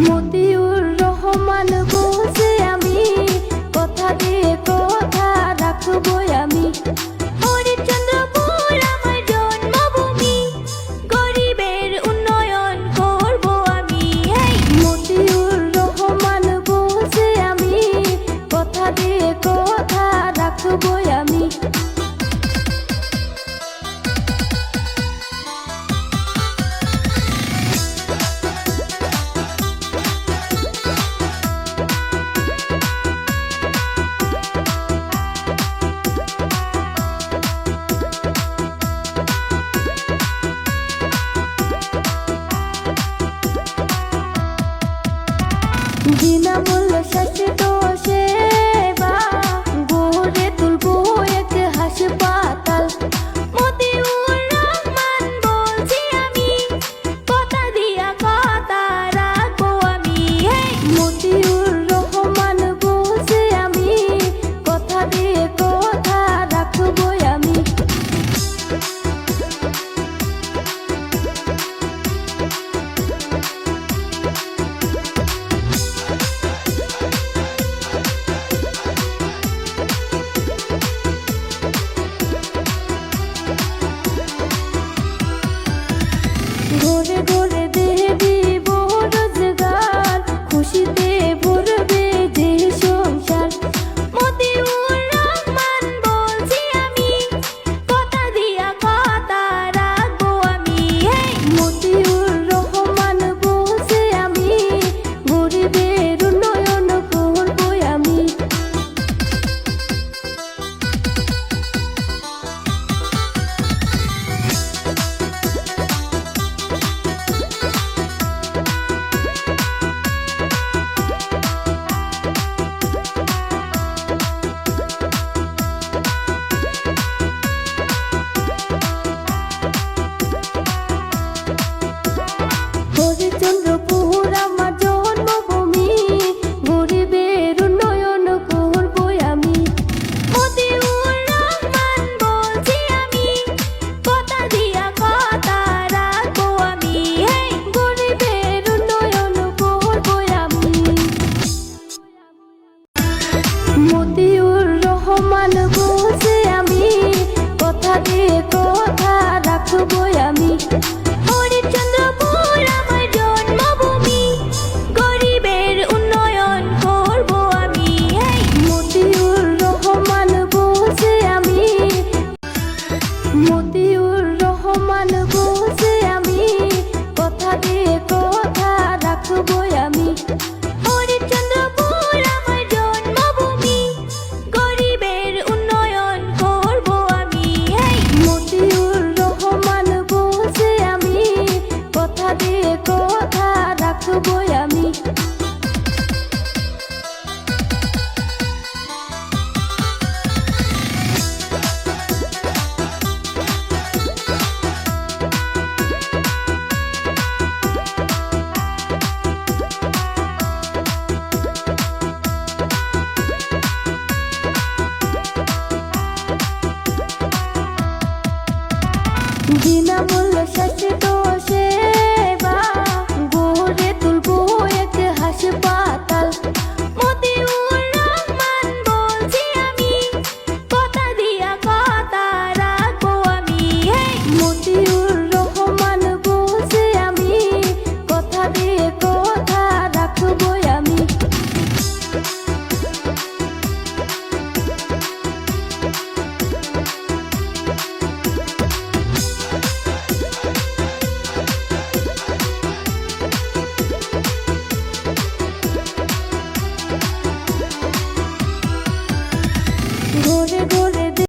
মতিউর রহমান বলছি আমি, কথা দিয়ে কথা রাখবই আমি। হরিশ্চন্দ্রপুর আমার জন্মভূমি, গরিবের উন্নয়ন করব আমি। মতিউর রহমান বলছি আমি, কথা দিয়ে কথা রাখবই আমি। বিনামূল্য স্বাস্থ্য সেবা গড়ে তুলবো এক হাসপাতাল। মতিউর রহমান বলছি আমি, কথা দিয়া কথা রাখবো আমি। মতিউর রহমান বলছি আমি, কথা দিয়ে কথা রাখবই আমি। ঘরে ঘরে দেব রোজগার, খুশিতে ভরবে যে সংসার। মতিউর রহমান বলছি আমি, কথা দিয়া কথা রাখবো আমি। মতিউর রহমান বলছি আমি, গরিবের উন্নয়ন করবই আমি। হরিশ্চন্দ্রপুর আমার জন্মভূমি, গরিবের উন্নয়ন করবই আমি। মতিউর রহমান বলছি আমি, কথা দিয়া কথা রাখবো আমি। গরিবের উন্নয়ন করবই আমি। মতিউর রহমান বলছি আমি, কথা দিয়ে কথা রাখবই আমি। হরিশ্চন্দ্রপুর আমার জন্মভূমি, গরিবের উন্নয়ন করব আমি। মতিউর রহমান বলছি আমি, মতিউর রহমান বলছি আমি, কথা দিয়ে কথা রাখবই আমি। হরিশ্চন্দ্রপুর আমার জন্মভূমি, গরিবের উন্নয়ন করব আমি। মতিউর রহমান বলছি আমি, কথা দিয়ে কথা রাখবই আমি। বিনামূল্য স্বাস্থ্য সেবা গড়ে তুলবো এক হাসপাতাল। মতিউর রহমান বলছি আমি, কথা দিয়া কথা রাখবো আমি। মতিউর রহমান বলছি আমি, কথা দিয়ে